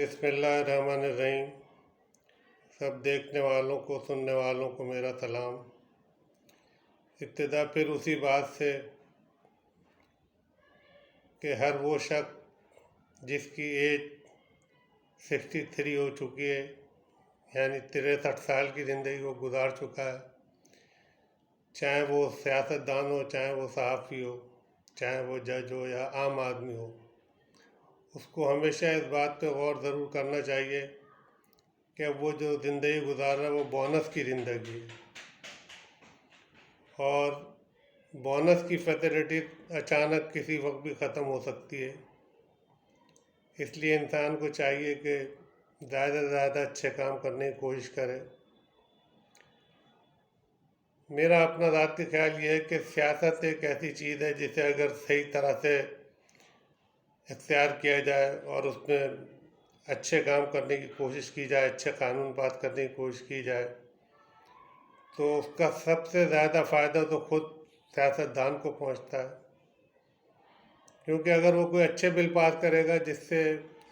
بسم اللہ الرحمن الرحیم۔ سب دیکھنے والوں کو سننے والوں کو میرا سلام۔ ابتدا پھر اسی بات سے کہ ہر وہ شخص جس کی ایج 63 ہو چکی ہے، یعنی 63 سال کی زندگی کو گزار چکا ہے، چاہے وہ سیاستدان ہو، چاہے وہ صحافی ہو، چاہے وہ جج ہو یا عام آدمی ہو، اس کو ہمیشہ اس بات پہ غور ضرور کرنا چاہیے کہ وہ جو زندگی گزار رہا ہے وہ بونس کی زندگی ہے، اور بونس کی فیسلٹی اچانک کسی وقت بھی ختم ہو سکتی ہے۔ اس لیے انسان کو چاہیے کہ زیادہ سے زیادہ اچھے کام کرنے کی کوشش کرے۔ میرا اپنا ذاتی خیال یہ ہے کہ سیاست ایک ایسی چیز ہے جسے اگر صحیح طرح سے اختیار کیا جائے اور اس میں اچھے کام کرنے کی کوشش کی جائے، اچھے قانون پاس کرنے کی کوشش کی جائے، تو اس کا سب سے زیادہ فائدہ تو خود سیاستدان کو پہنچتا ہے، کیونکہ اگر وہ کوئی اچھے بل پاس کرے گا جس سے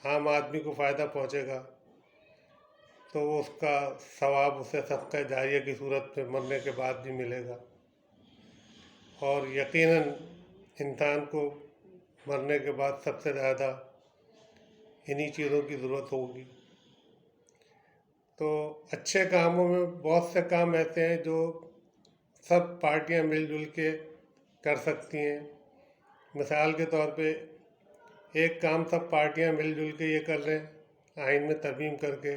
عام آدمی کو فائدہ پہنچے گا تو وہ اس کا ثواب اسے صدقہ جاریہ کی صورت میں مرنے کے بعد بھی ملے گا، اور یقیناً انسان کو مرنے کے بعد سب سے زیادہ انہی چیزوں کی ضرورت ہوگی۔ تو اچھے کاموں میں بہت سے کام ایسے ہیں جو سب پارٹیاں مل جل کے کر سکتی ہیں۔ مثال کے طور پہ ایک کام سب پارٹیاں مل جل کے یہ کر لیں، آئین میں ترمیم کر کے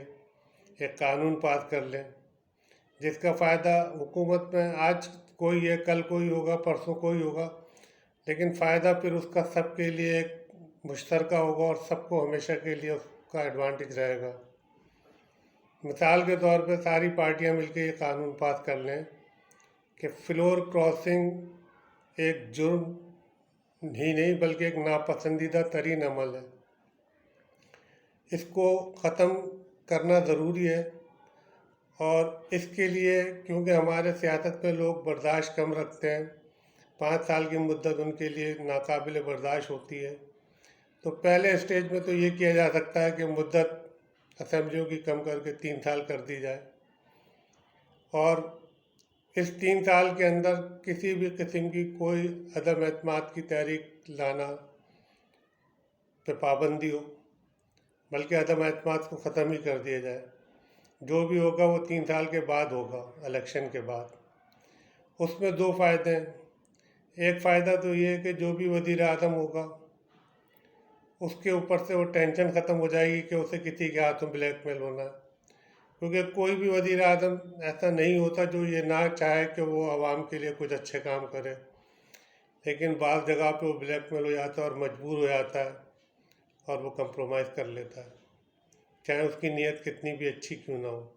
ایک قانون پاس کر لیں جس کا فائدہ حکومت میں آج کوئی ہے، کل کوئی ہوگا، پرسوں کوئی ہوگا، لیکن فائدہ پھر اس کا سب کے لیے ایک مشترکہ ہوگا اور سب کو ہمیشہ کے لیے اس کا ایڈوانٹیج رہے گا۔ مثال کے طور پہ ساری پارٹیاں مل کے یہ قانون پاس کر لیں کہ فلور کراسنگ ایک جرم ہی نہیں بلکہ ایک ناپسندیدہ ترین عمل ہے، اس کو ختم کرنا ضروری ہے، اور اس کے لیے کیونکہ ہمارے سیاست میں لوگ برداشت کم رکھتے ہیں، 5 سال کی مدت ان کے لیے ناقابل برداشت ہوتی ہے، تو پہلے اسٹیج میں تو یہ کیا جا سکتا ہے کہ مدت اسمبلیوں کی کم کر کے 3 سال کر دی جائے، اور اس 3 سال کے اندر کسی بھی قسم کی کوئی عدم اعتماد کی تحریک لانا پہ پابندی ہو، بلکہ عدم اعتماد کو ختم ہی کر دیا جائے۔ جو بھی ہوگا وہ 3 سال کے بعد ہوگا، الیکشن کے بعد۔ اس میں 2 فائدے ہیں۔ ایک فائدہ تو یہ ہے کہ جو بھی وزیر اعظم ہوگا اس کے اوپر سے وہ ٹینشن ختم ہو جائے گی کہ اسے کسی کے ہاتھوں بلیک میل ہونا ہے، کیونکہ کوئی بھی وزیر اعظم ایسا نہیں ہوتا جو یہ نہ چاہے کہ وہ عوام کے لیے کچھ اچھے کام کرے، لیکن بعض جگہ پہ وہ بلیک میل ہو جاتا ہے اور مجبور ہو جاتا ہے اور وہ کمپرومائز کر لیتا ہے، چاہے اس کی نیت کتنی بھی اچھی کیوں نہ ہو۔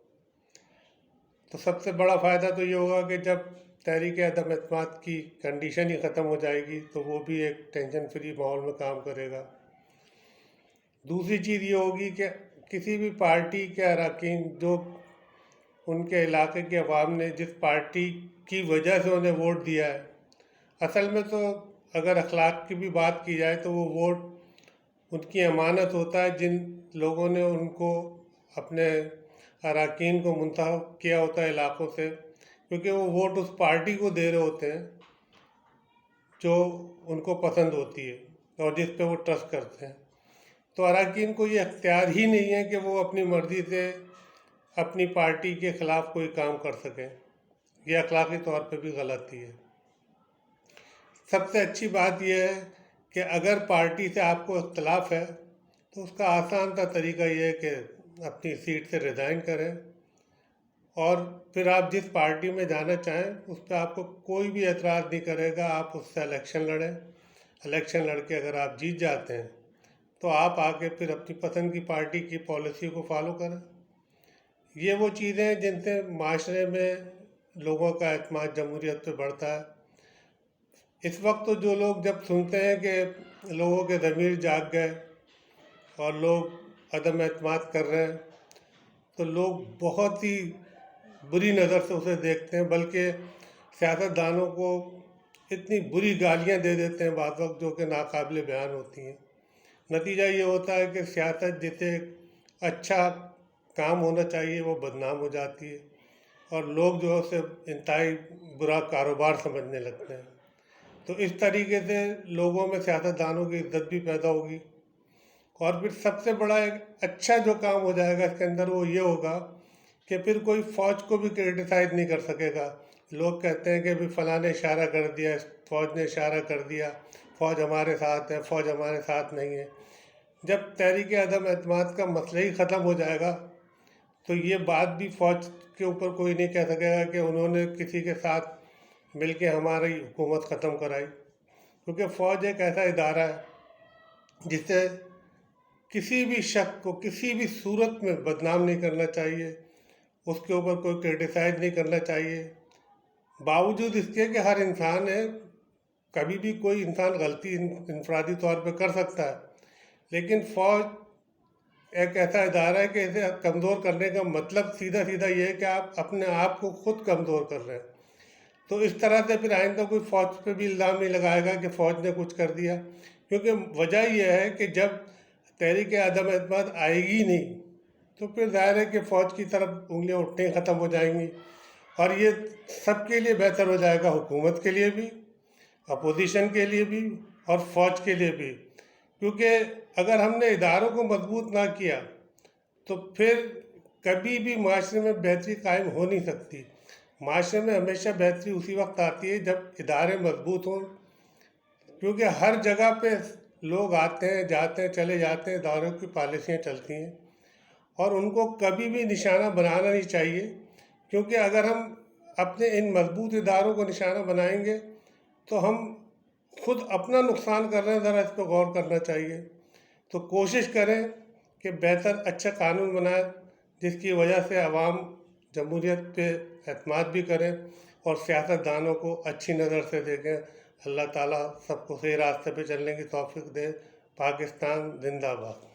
تو سب سے بڑا فائدہ تو یہ ہوگا کہ جب تحریک عدم اعتماد کی کنڈیشن ہی ختم ہو جائے گی تو وہ بھی ایک ٹینشن فری ماحول میں کام کرے گا۔ دوسری چیز یہ ہوگی کہ کسی بھی پارٹی کے اراکین جو ان کے علاقے کے عوام نے جس پارٹی کی وجہ سے انہیں ووٹ دیا ہے، اصل میں تو اگر اخلاق کی بھی بات کی جائے تو وہ ووٹ ان کی امانت ہوتا ہے جن لوگوں نے ان کو اپنے اراکین کو منتخب کیا ہوتا ہے علاقوں سے، کیونکہ وہ ووٹ اس پارٹی کو دے رہے ہوتے ہیں جو ان کو پسند ہوتی ہے اور جس پہ وہ ٹرسٹ کرتے ہیں۔ تو اراکین کو یہ اختیار ہی نہیں ہے کہ وہ اپنی مرضی سے اپنی پارٹی کے خلاف کوئی کام کر سکیں، یہ اخلاقی طور پہ بھی غلطی ہے۔ سب سے اچھی بات یہ ہے کہ اگر پارٹی سے آپ کو اختلاف ہے تو اس کا آسان سا طریقہ یہ ہے کہ اپنی سیٹ سے ریزائن کریں، اور پھر آپ جس پارٹی میں جانا چاہیں اس پہ آپ کو کوئی بھی اعتراض نہیں کرے گا، آپ اس سے الیکشن لڑیں، الیکشن لڑ کے اگر آپ جیت جاتے ہیں تو آپ آگے پھر اپنی پسند کی پارٹی کی پالیسی کو فالو کریں۔ یہ وہ چیزیں ہیں جن سے معاشرے میں لوگوں کا اعتماد جمہوریت پہ بڑھتا ہے۔ اس وقت تو جو لوگ جب سنتے ہیں کہ لوگوں کے ضمیر جاگ گئے اور لوگ عدم اعتماد کر رہے ہیں تو لوگ بہت ہی بری نظر سے اسے دیکھتے ہیں، بلکہ سیاستدانوں کو اتنی بری گالیاں دے دیتے ہیں بعض وقت جو کہ ناقابل بیان ہوتی ہیں۔ نتیجہ یہ ہوتا ہے کہ سیاست جسے اچھا کام ہونا چاہیے وہ بدنام ہو جاتی ہے، اور لوگ جو ہے اسے انتہائی برا کاروبار سمجھنے لگتے ہیں۔ تو اس طریقے سے لوگوں میں سیاستدانوں کی عزت بھی پیدا ہوگی، اور پھر سب سے بڑا ایک اچھا جو کام ہو جائے گا اس کے اندر وہ یہ ہوگا کہ پھر کوئی فوج کو بھی کرٹیسائز نہیں کر سکے گا۔ لوگ کہتے ہیں کہ بھی فلاں نے اشارہ کر دیا، فوج نے اشارہ کر دیا، فوج ہمارے ساتھ ہے، فوج ہمارے ساتھ نہیں ہے۔ جب تحریک عدم اعتماد کا مسئلہ ہی ختم ہو جائے گا تو یہ بات بھی فوج کے اوپر کوئی نہیں کہہ سکے گا کہ انہوں نے کسی کے ساتھ مل کے ہماری حکومت ختم کرائی، کیونکہ فوج ایک ایسا ادارہ ہے جس سے کسی بھی شخص کو کسی بھی صورت میں بدنام نہیں کرنا چاہیے، اس کے اوپر کوئی کرٹیسائز نہیں کرنا چاہیے، باوجود اس کے کہ ہر انسان ہے، کبھی بھی کوئی انسان غلطی انفرادی طور پہ کر سکتا ہے، لیکن فوج ایک ایسا ادارہ ہے کہ اسے کمزور کرنے کا مطلب سیدھا سیدھا یہ ہے کہ آپ اپنے آپ کو خود کمزور کر رہے ہیں۔ تو اس طرح سے پھر آئندہ کوئی فوج پہ بھی الزام نہیں لگائے گا کہ فوج نے کچھ کر دیا، کیونکہ وجہ یہ ہے کہ جب تحریک عدم اعتماد آئے گی نہیں تو پھر ظاہر ہے کہ فوج کی طرف انگلیاں اٹھنے ختم ہو جائیں گی، اور یہ سب کے لیے بہتر ہو جائے گا، حکومت کے لیے بھی، اپوزیشن کے لیے بھی، اور فوج کے لیے بھی، کیونکہ اگر ہم نے اداروں کو مضبوط نہ کیا تو پھر کبھی بھی معاشرے میں بہتری قائم ہو نہیں سکتی۔ معاشرے میں ہمیشہ بہتری اسی وقت آتی ہے جب ادارے مضبوط ہوں، کیونکہ ہر جگہ پہ لوگ آتے ہیں جاتے ہیں چلے جاتے ہیں، اداروں کی پالیسیاں چلتی ہیں، اور ان کو کبھی بھی نشانہ بنانا نہیں چاہیے، کیونکہ اگر ہم اپنے ان مضبوط اداروں کو نشانہ بنائیں گے تو ہم خود اپنا نقصان کر رہے ہیں، ذرا اس پہ غور کرنا چاہیے۔ تو کوشش کریں کہ بہتر اچھا قانون بنائیں جس کی وجہ سے عوام جمہوریت پہ اعتماد بھی کریں اور سیاستدانوں کو اچھی نظر سے دیکھیں۔ اللہ تعالیٰ سب کو صحیح راستے پہ چلنے کی توفیق دے۔ پاکستان زندہ باد۔